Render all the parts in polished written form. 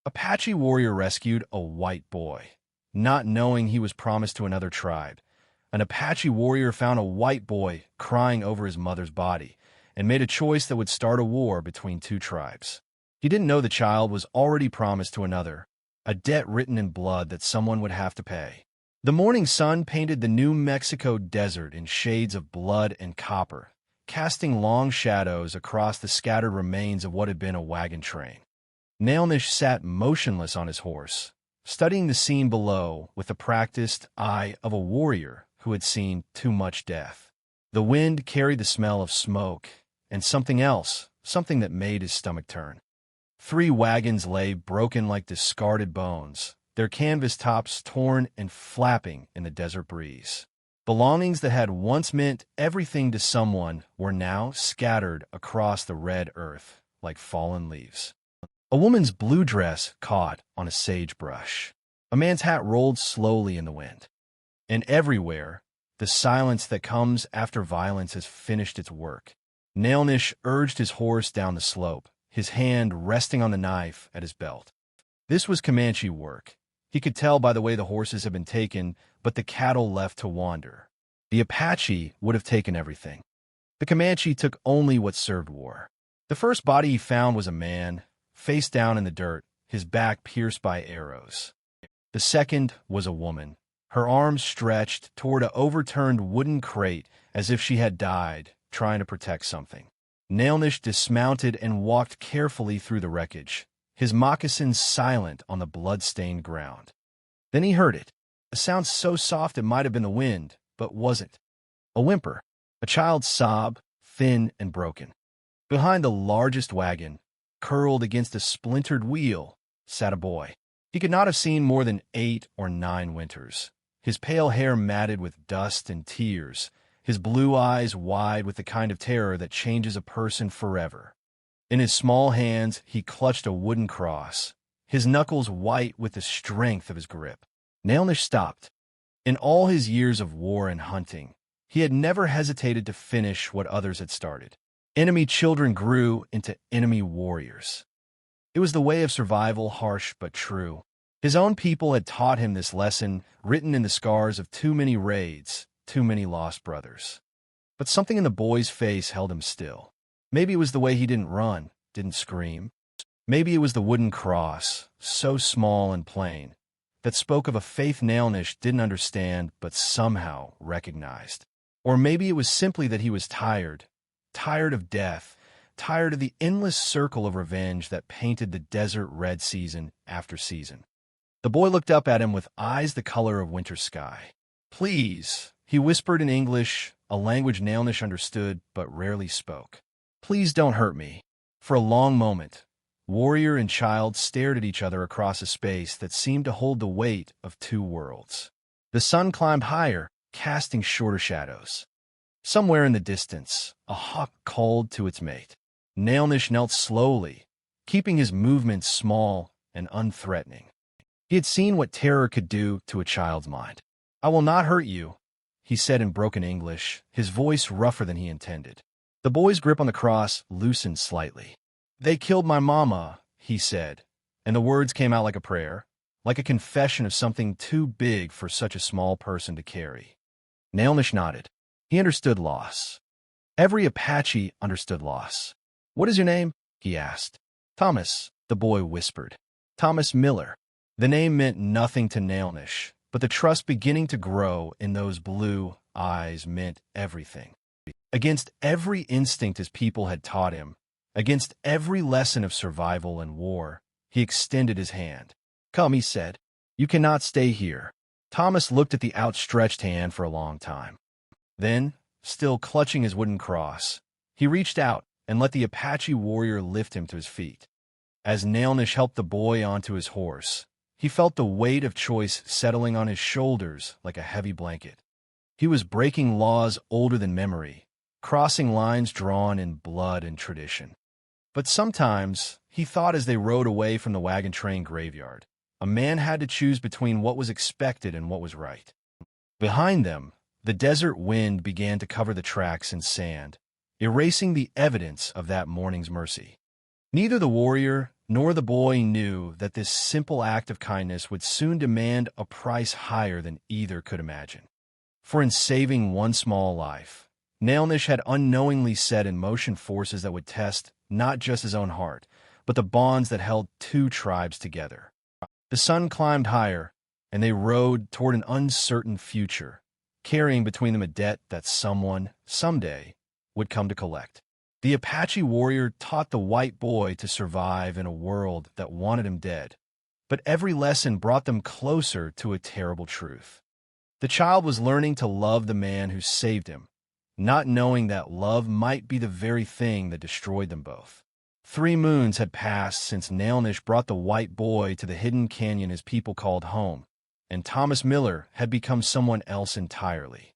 Apache warrior rescued a white boy, not knowing he was promised to another tribe. An Apache warrior found a white boy crying over his mother's body and made a choice that would start a war between two tribes. He didn't know the child was already promised to another, a debt written in blood that someone would have to pay. The morning sun painted the New Mexico desert in shades of blood and copper, casting long shadows across the scattered remains of what had been a wagon train. Naalnish sat motionless on his horse, studying the scene below with the practiced eye of a warrior who had seen too much death. The wind carried the smell of smoke and something else, something that made his stomach turn. 3 wagons lay broken like discarded bones, their canvas tops torn and flapping in the desert breeze. Belongings that had once meant everything to someone were now scattered across the red earth like fallen leaves. A woman's blue dress caught on a sagebrush. A man's hat rolled slowly in the wind. And everywhere, the silence that comes after violence has finished its work. Naalnish urged his horse down the slope, his hand resting on the knife at his belt. This was Comanche work. He could tell by the way the horses had been taken, but the cattle left to wander. The Apache would have taken everything. The Comanche took only what served war. The first body he found was a man, face down in the dirt, his back pierced by arrows. The second was a woman, her arms stretched toward an overturned wooden crate as if she had died, trying to protect something. Naalnish dismounted and walked carefully through the wreckage, his moccasins silent on the blood-stained ground. Then he heard it, a sound so soft it might have been the wind, but wasn't. A whimper, a child's sob, thin and broken. Behind the largest wagon, curled against a splintered wheel, sat a boy. He could not have seen more than 8 or 9 winters, his pale hair matted with dust and tears, his blue eyes wide with the kind of terror that changes a person forever. In his small hands he clutched a wooden cross, his knuckles white with the strength of his grip. Naalnish stopped. In all his years of war and hunting, he had never hesitated to finish what others had started. Enemy children grew into enemy warriors. It was the way of survival, harsh but true. His own people had taught him this lesson, written in the scars of too many raids, too many lost brothers. But something in the boy's face held him still. Maybe it was the way he didn't run, didn't scream. Maybe it was the wooden cross, so small and plain, that spoke of a faith Naalnish didn't understand but somehow recognized. Or maybe it was simply that he was tired of death, tired of the endless circle of revenge that painted the desert red season after season. The boy looked up at him with eyes the color of winter sky. "Please," he whispered in English, a language Naalnish understood but rarely spoke. "Please don't hurt me." For a long moment, warrior and child stared at each other across a space that seemed to hold the weight of 2 worlds. The sun climbed higher, casting shorter shadows. Somewhere in the distance, a hawk called to its mate. Naalnish knelt slowly, keeping his movements small and unthreatening. He had seen what terror could do to a child's mind. "I will not hurt you," he said in broken English, his voice rougher than he intended. The boy's grip on the cross loosened slightly. "They killed my mama," he said, and the words came out like a prayer, like a confession of something too big for such a small person to carry. Naalnish nodded. He understood loss. Every Apache understood loss. "What is your name?" he asked. "Thomas," the boy whispered. "Thomas Miller." The name meant nothing to Naalnish, but the trust beginning to grow in those blue eyes meant everything. Against every instinct his people had taught him, against every lesson of survival and war, he extended his hand. "Come," he said. "You cannot stay here." Thomas looked at the outstretched hand for a long time. Then, still clutching his wooden cross, he reached out and let the Apache warrior lift him to his feet. As Naalnish helped the boy onto his horse, he felt the weight of choice settling on his shoulders like a heavy blanket. He was breaking laws older than memory, crossing lines drawn in blood and tradition. But sometimes, he thought as they rode away from the wagon train graveyard, a man had to choose between what was expected and what was right. Behind them, the desert wind began to cover the tracks in sand, erasing the evidence of that morning's mercy. Neither the warrior nor the boy knew that this simple act of kindness would soon demand a price higher than either could imagine. For in saving one small life, Naalnish had unknowingly set in motion forces that would test not just his own heart, but the bonds that held two tribes together. The sun climbed higher, and they rode toward an uncertain future, carrying between them a debt that someone, someday, would come to collect. The Apache warrior taught the white boy to survive in a world that wanted him dead, but every lesson brought them closer to a terrible truth. The child was learning to love the man who saved him, not knowing that love might be the very thing that destroyed them both. 3 moons had passed since Naalnish brought the white boy to the hidden canyon his people called home, and Thomas Miller had become someone else entirely.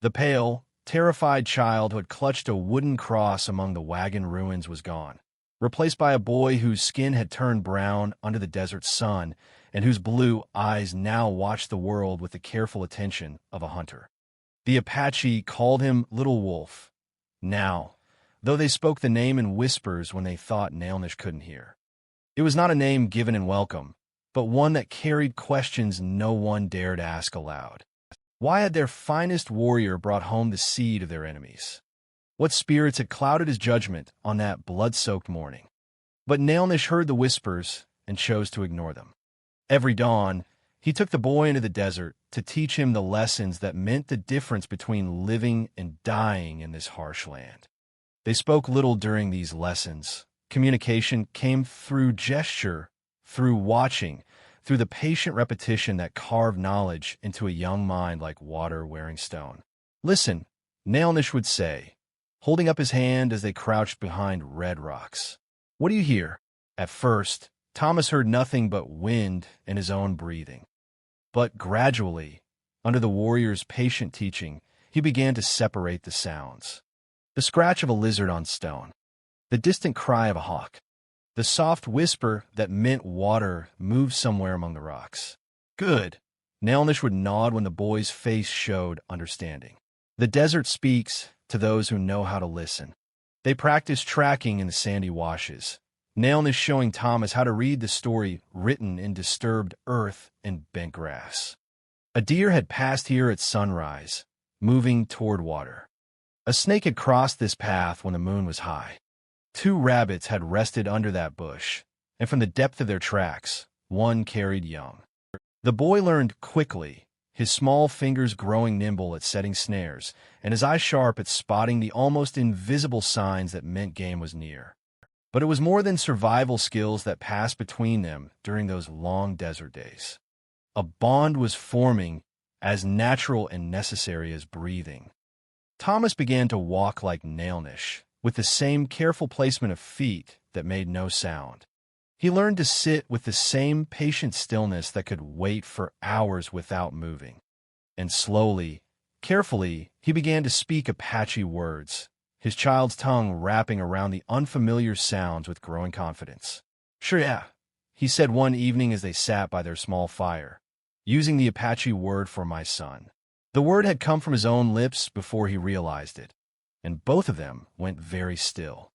The pale, terrified child who had clutched a wooden cross among the wagon ruins was gone, replaced by a boy whose skin had turned brown under the desert sun and whose blue eyes now watched the world with the careful attention of a hunter. The Apache called him Little Wolf, now, though they spoke the name in whispers when they thought Naalnish couldn't hear. It was not a name given in welcome, but one that carried questions no one dared ask aloud. Why had their finest warrior brought home the seed of their enemies? What spirits had clouded his judgment on that blood-soaked morning? But Naalnish heard the whispers and chose to ignore them. Every dawn, he took the boy into the desert to teach him the lessons that meant the difference between living and dying in this harsh land. They spoke little during these lessons. Communication came through gesture, through watching, through the patient repetition that carved knowledge into a young mind like water wearing stone. "Listen," Naalnish would say, holding up his hand as they crouched behind red rocks. "What do you hear?" At first, Thomas heard nothing but wind and his own breathing. But gradually, under the warrior's patient teaching, he began to separate the sounds. The scratch of a lizard on stone, the distant cry of a hawk, the soft whisper that meant water moved somewhere among the rocks. "Good," Naalnish would nod when the boy's face showed understanding. The desert speaks to those who know how to listen. They practiced tracking in the sandy washes, Naalnish showing Thomas how to read the story written in disturbed earth and bent grass. A deer had passed here at sunrise, moving toward water. A snake had crossed this path when the moon was high. 2 rabbits had rested under that bush, and from the depth of their tracks, one carried young. The boy learned quickly, his small fingers growing nimble at setting snares, and his eyes sharp at spotting the almost invisible signs that meant game was near. But it was more than survival skills that passed between them during those long desert days. A bond was forming as natural and necessary as breathing. Thomas began to walk like Naalnish, with the same careful placement of feet that made no sound. He learned to sit with the same patient stillness that could wait for hours without moving. And slowly, carefully, he began to speak Apache words, his child's tongue wrapping around the unfamiliar sounds with growing confidence. "Sure, yeah," he said one evening as they sat by their small fire, using the Apache word for my son. The word had come from his own lips before he realized it, and both of them went very still.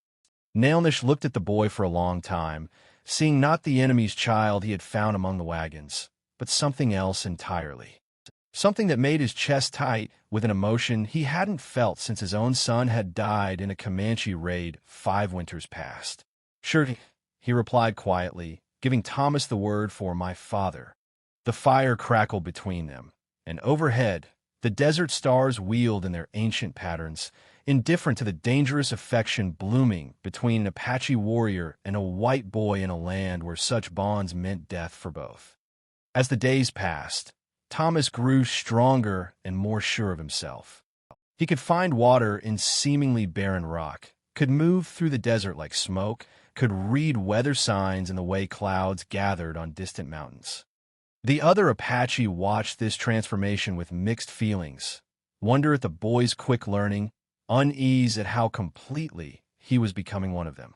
Naalnish looked at the boy for a long time, seeing not the enemy's child he had found among the wagons, but something else entirely. Something that made his chest tight with an emotion he hadn't felt since his own son had died in a Comanche raid 5 winters past. "Sure," he replied quietly, giving Thomas the word for my father. The fire crackled between them, and overhead, the desert stars wheeled in their ancient patterns, indifferent to the dangerous affection blooming between an Apache warrior and a white boy in a land where such bonds meant death for both. As the days passed, Thomas grew stronger and more sure of himself. He could find water in seemingly barren rock, could move through the desert like smoke, could read weather signs in the way clouds gathered on distant mountains. The other Apache watched this transformation with mixed feelings, wonder at the boy's quick learning, unease at how completely he was becoming one of them.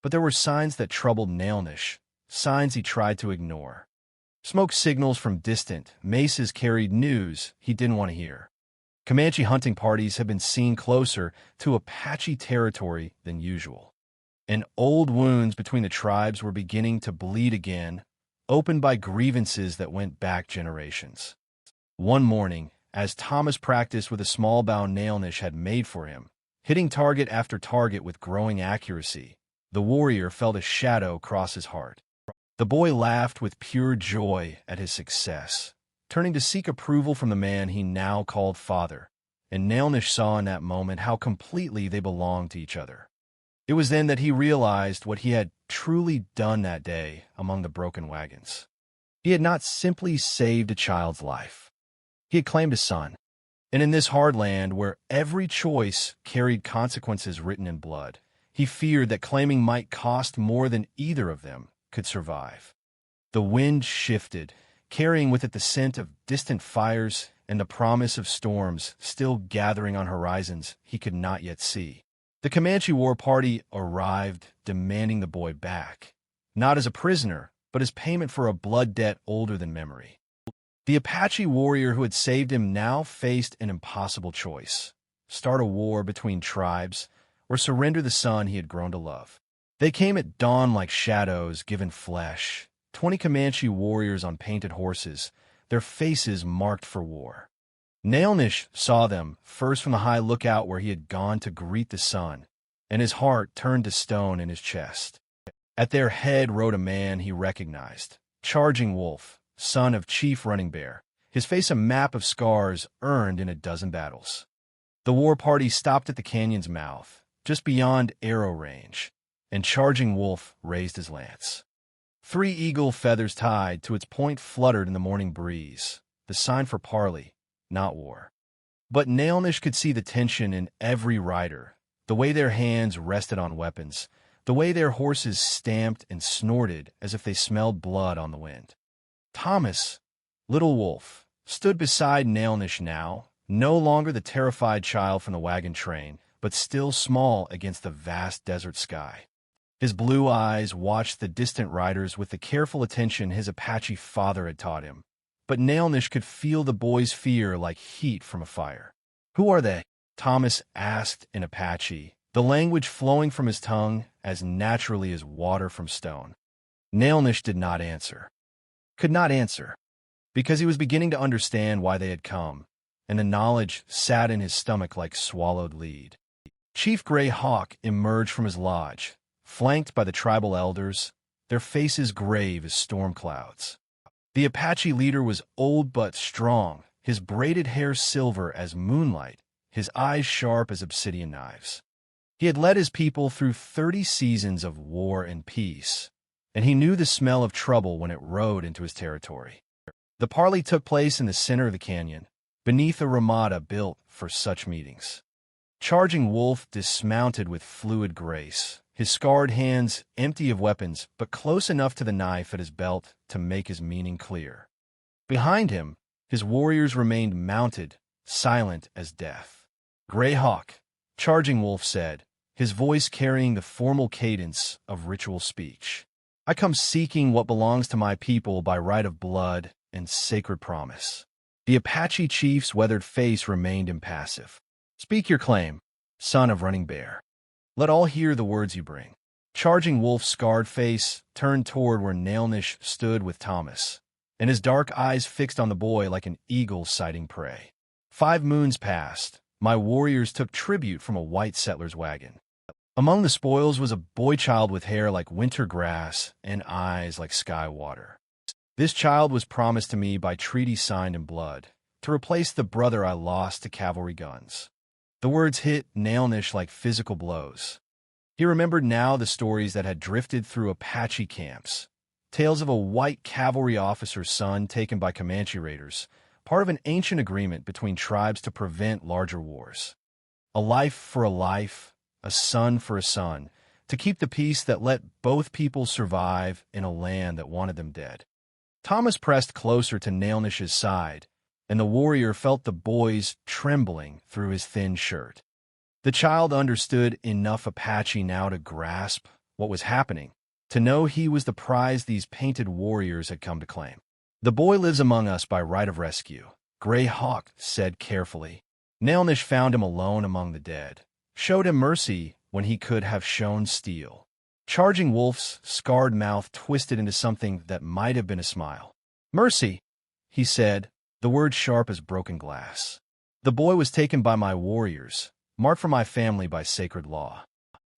But there were signs that troubled Naalnish, signs he tried to ignore. Smoke signals from distant mesas carried news he didn't want to hear. Comanche hunting parties had been seen closer to Apache territory than usual. and old wounds between the tribes were beginning to bleed again, opened by grievances that went back generations. One morning, as Thomas practiced with a small bow Naalnish had made for him, hitting target after target with growing accuracy, the warrior felt a shadow cross his heart. The boy laughed with pure joy at his success, turning to seek approval from the man he now called father, and Naalnish saw in that moment how completely they belonged to each other. It was then that he realized what he had truly done that day among the broken wagons. He had not simply saved a child's life. He had claimed a son. And in this hard land where every choice carried consequences written in blood, he feared that claiming might cost more than either of them could survive. The wind shifted, carrying with it the scent of distant fires and the promise of storms still gathering on horizons he could not yet see. The Comanche war party arrived, demanding the boy back, not as a prisoner, but as payment for a blood debt older than memory. The Apache warrior who had saved him now faced an impossible choice: start a war between tribes or surrender the son he had grown to love. They came at dawn like shadows given flesh, 20 Comanche warriors on painted horses, their faces marked for war. Naalnish saw them, first from the high lookout where he had gone to greet the sun, and his heart turned to stone in his chest. At their head rode a man he recognized, Charging Wolf, son of Chief Running Bear, his face a map of scars earned in a dozen battles. The war party stopped at the canyon's mouth, just beyond arrow range, and Charging Wolf raised his lance. 3 eagle feathers tied to its point fluttered in the morning breeze, the sign for parley, not war. But Naalnish could see the tension in every rider, the way their hands rested on weapons, the way their horses stamped and snorted as if they smelled blood on the wind. Thomas, Little Wolf, stood beside Naalnish now, no longer the terrified child from the wagon train, but still small against the vast desert sky. His blue eyes watched the distant riders with the careful attention his Apache father had taught him, but Naalnish could feel the boy's fear like heat from a fire. "Who are they?" Thomas asked in Apache, the language flowing from his tongue as naturally as water from stone. Naalnish did not answer. Could not answer, because he was beginning to understand why they had come, and the knowledge sat in his stomach like swallowed lead. Chief Gray Hawk emerged from his lodge, flanked by the tribal elders, their faces grave as storm clouds. The Apache leader was old but strong, his braided hair silver as moonlight, his eyes sharp as obsidian knives. He had led his people through 30 seasons of war and peace, and he knew the smell of trouble when it rode into his territory. The parley took place in the center of the canyon, beneath a ramada built for such meetings. Charging Wolf dismounted with fluid grace, his scarred hands empty of weapons but close enough to the knife at his belt to make his meaning clear. Behind him, his warriors remained mounted, silent as death. "Gray Hawk," Charging Wolf said, his voice carrying the formal cadence of ritual speech. "I come seeking what belongs to my people by right of blood and sacred promise." The Apache chief's weathered face remained impassive. "Speak your claim, son of Running Bear. Let all hear the words you bring." Charging Wolf's scarred face turned toward where Naalnish stood with Thomas, and his dark eyes fixed on the boy like an eagle sighting prey. 5 moons passed. My warriors took tribute from a white settler's wagon. Among the spoils was a boy-child with hair like winter grass and eyes like sky water. This child was promised to me by treaty signed in blood, to replace the brother I lost to cavalry guns. The words hit Naalnish like physical blows. He remembered now the stories that had drifted through Apache camps, tales of a white cavalry officer's son taken by Comanche raiders, part of an ancient agreement between tribes to prevent larger wars. A life for a life, a son for a son, to keep the peace that let both peoples survive in a land that wanted them dead. Thomas pressed closer to Naalnish's side, and the warrior felt the boys trembling through his thin shirt. The child understood enough Apache now to grasp what was happening, to know he was the prize these painted warriors had come to claim. "The boy lives among us by right of rescue," Gray Hawk said carefully. Naalnish found him alone among the dead, showed him mercy when he could have shown steel. Charging Wolf's scarred mouth twisted into something that might have been a smile. "Mercy," he said, the words sharp as broken glass. "The boy was taken by my warriors, marked for my family by sacred law.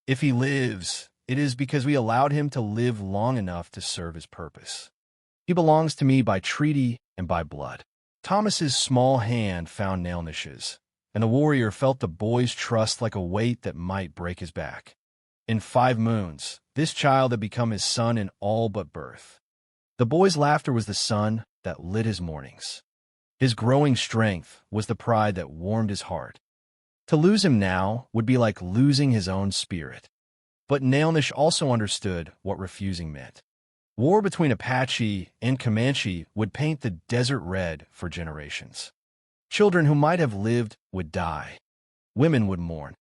If he lives, it is because we allowed him to live long enough to serve his purpose. He belongs to me by treaty and by blood." Thomas's small hand found Naalnish's, and the warrior felt the boy's trust like a weight that might break his back. In 5 moons, this child had become his son in all but birth. The boy's laughter was the sun that lit his mornings. His growing strength was the pride that warmed his heart. To lose him now would be like losing his own spirit. But Naalnish also understood what refusing meant. War between Apache and Comanche would paint the desert red for generations. Children who might have lived would die. Women would mourn.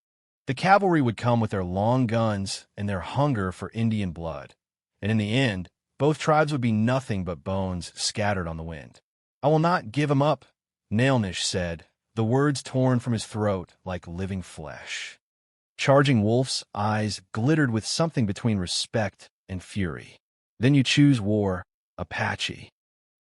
The cavalry would come with their long guns and their hunger for Indian blood. And in the end, both tribes would be nothing but bones scattered on the wind. "I will not give him up," Naalnish said, the words torn from his throat like living flesh. Charging Wolf's eyes glittered with something between respect and fury. "Then you choose war, Apache.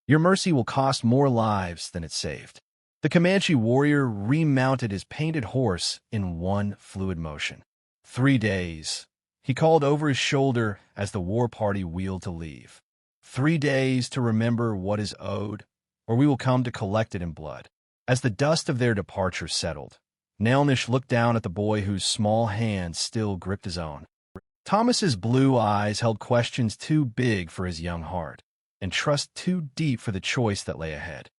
Your mercy will cost more lives than it saved." The Comanche warrior remounted his painted horse in one fluid motion. 3 days, he called over his shoulder as the war party wheeled to leave. 3 days to remember what is owed, or we will come to collect it in blood. As the dust of their departure settled, Naalnish looked down at the boy whose small hand still gripped his own. Thomas's blue eyes held questions too big for his young heart, and trust too deep for the choice that lay ahead.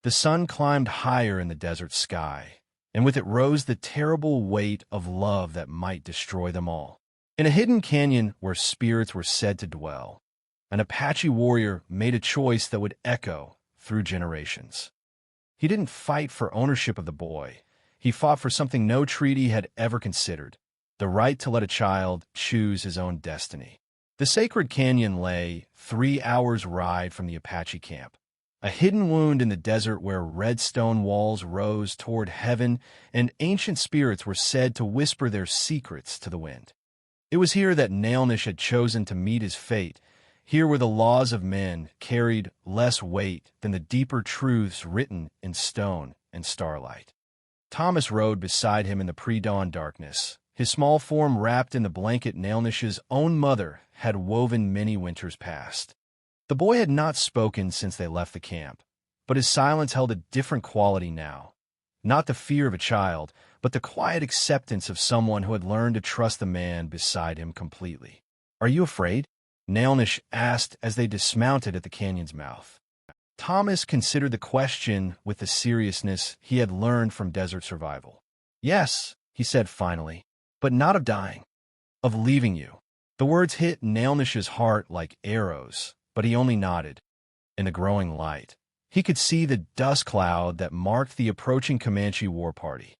The sun climbed higher in the desert sky, and with it rose the terrible weight of love that might destroy them all. In a hidden canyon where spirits were said to dwell, an Apache warrior made a choice that would echo through generations. He didn't fight for ownership of the boy. He fought for something no treaty had ever considered: the right to let a child choose his own destiny. The sacred canyon lay 3 hours' ride from the Apache camp, a hidden wound in the desert where red stone walls rose toward heaven and ancient spirits were said to whisper their secrets to the wind. It was here that Naalnish had chosen to meet his fate, here where the laws of men carried less weight than the deeper truths written in stone and starlight. Thomas rode beside him in the pre-dawn darkness, his small form wrapped in the blanket Naalnish's own mother had woven many winters past. The boy had not spoken since they left the camp, but his silence held a different quality now. Not the fear of a child, but the quiet acceptance of someone who had learned to trust the man beside him completely. "Are you afraid?" Naalnish asked as they dismounted at the canyon's mouth. Thomas considered the question with the seriousness he had learned from desert survival. "Yes," he said finally, "but not of dying. Of leaving you." The words hit Naalnish's heart like arrows, but he only nodded. In the growing light, he could see the dust cloud that marked the approaching Comanche war party.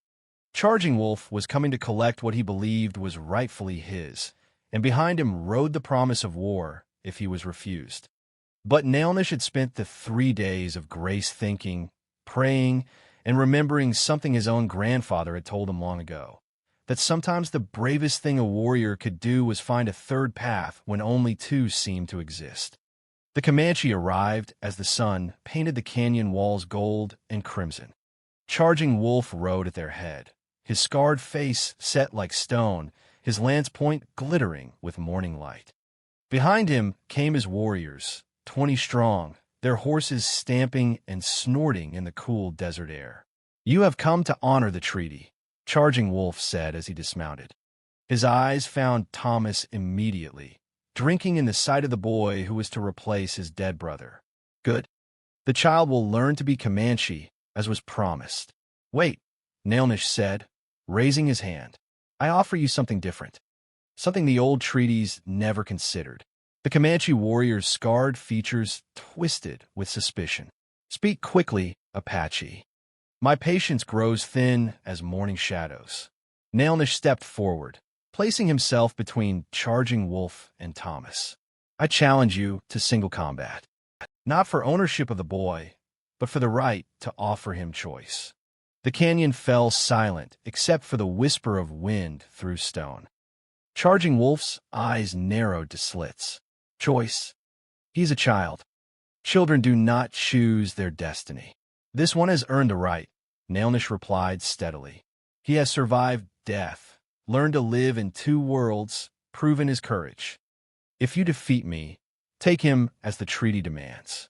Charging Wolf was coming to collect what he believed was rightfully his, and behind him rode the promise of war if he was refused. But Naalnish had spent the 3 days of grace thinking, praying, and remembering something his own grandfather had told him long ago, that sometimes the bravest thing a warrior could do was find a third path when only 2 seemed to exist. The Comanche arrived as the sun painted the canyon walls gold and crimson. Charging Wolf rode at their head, his scarred face set like stone, his lance point glittering with morning light. Behind him came his warriors, 20 strong, their horses stamping and snorting in the cool desert air. "You have come to honor the treaty," Charging Wolf said as he dismounted. His eyes found Thomas immediately, drinking in the sight of the boy who was to replace his dead brother. "Good. The child will learn to be Comanche, as was promised." "Wait," Naalnish said, raising his hand. "I offer you something different, something the old treaties never considered." The Comanche warrior's scarred features twisted with suspicion. "Speak quickly, Apache. My patience grows thin as morning shadows." Naalnish stepped forward, placing himself between Charging Wolf and Thomas. "I challenge you to single combat, not for ownership of the boy, but for the right to offer him choice." The canyon fell silent except for the whisper of wind through stone. Charging Wolf's eyes narrowed to slits. Choice. He's a child. Children do not choose their destiny. This one has earned a right, Naalnish replied steadily. He has survived death, learned to live in two worlds, proven his courage. If you defeat me, take him as the treaty demands.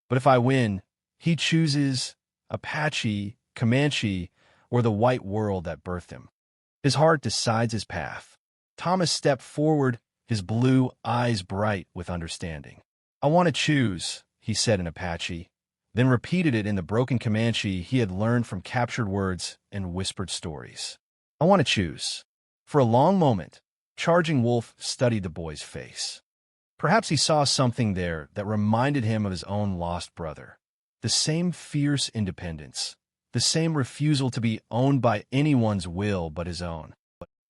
But if I win, he chooses Apache, Comanche, or the white world that birthed him. His heart decides his path. Thomas stepped forward, his blue eyes bright with understanding. I want to choose, he said in Apache, then repeated it in the broken Comanche he had learned from captured words and whispered stories. I want to choose. For a long moment, Charging Wolf studied the boy's face. Perhaps he saw something there that reminded him of his own lost brother. The same fierce independence, the same refusal to be owned by anyone's will but his own.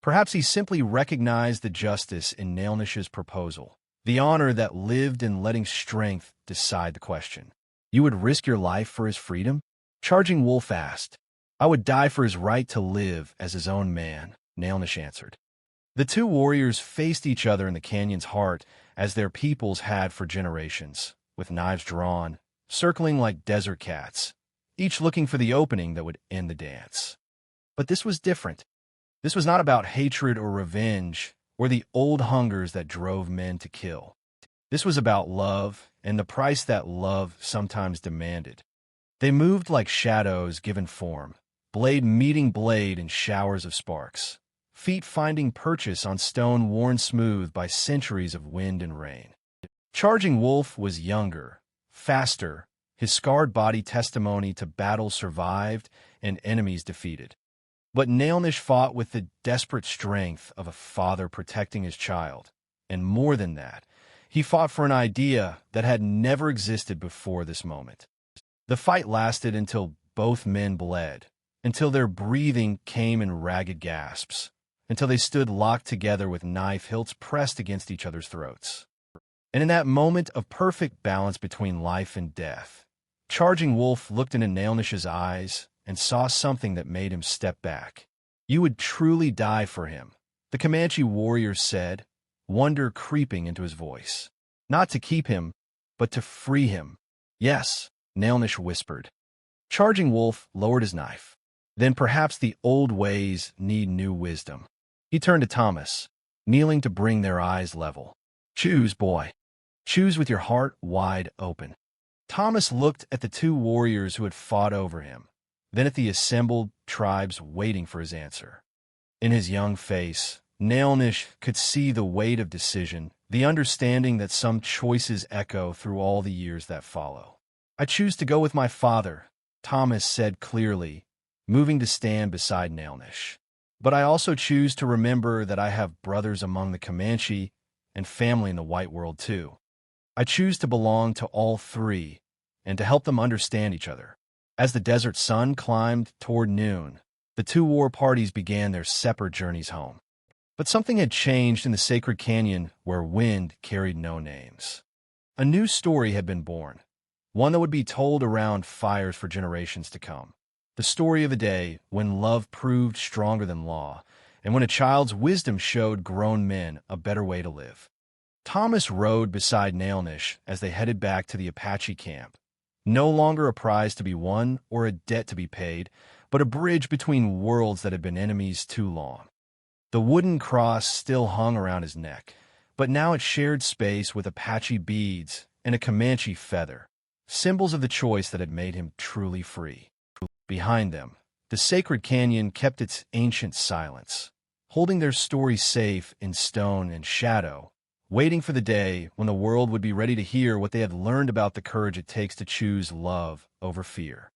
Perhaps he simply recognized the justice in Naalnish's proposal, the honor that lived in letting strength decide the question. You would risk your life for his freedom? Charging Wolf asked. I would die for his right to live as his own man, Naalnish answered. The two warriors faced each other in the canyon's heart as their peoples had for generations, with knives drawn, circling like desert cats, each looking for the opening that would end the dance. But this was different. This was not about hatred or revenge or the old hungers that drove men to kill. This was about love and the price that love sometimes demanded. They moved like shadows given form, blade meeting blade in showers of sparks, feet finding purchase on stone worn smooth by centuries of wind and rain. Charging Wolf was younger, faster, his scarred body testimony to battles survived and enemies defeated. But Naalnish fought with the desperate strength of a father protecting his child, and more than that, he fought for an idea that had never existed before this moment. The fight lasted until both men bled, until their breathing came in ragged gasps, until they stood locked together with knife hilts pressed against each other's throats. And in that moment of perfect balance between life and death, Charging Wolf looked into Naalnish's eyes and saw something that made him step back. You would truly die for him, the Comanche warrior said, wonder creeping into his voice. Not to keep him, but to free him. Yes, Naalnish whispered. Charging Wolf lowered his knife. Then perhaps the old ways need new wisdom. He turned to Thomas, kneeling to bring their eyes level. Choose, boy. Choose with your heart wide open. Thomas looked at the two warriors who had fought over him, then at the assembled tribes waiting for his answer. In his young face, Naalnish could see the weight of decision, the understanding that some choices echo through all the years that follow. I choose to go with my father, Thomas said clearly, moving to stand beside Naalnish. But I also choose to remember that I have brothers among the Comanche and family in the white world too. I choose to belong to all three and to help them understand each other. As the desert sun climbed toward noon, the two war parties began their separate journeys home. But something had changed in the sacred canyon where wind carried no names. A new story had been born, one that would be told around fires for generations to come. The story of a day when love proved stronger than law, and when a child's wisdom showed grown men a better way to live. Thomas rode beside Naalnish as they headed back to the Apache camp, no longer a prize to be won or a debt to be paid, but a bridge between worlds that had been enemies too long. The wooden cross still hung around his neck, but now it shared space with Apache beads and a Comanche feather, symbols of the choice that had made him truly free. Behind them, the sacred canyon kept its ancient silence, holding their story safe in stone and shadow, waiting for the day when the world would be ready to hear what they had learned about the courage it takes to choose love over fear.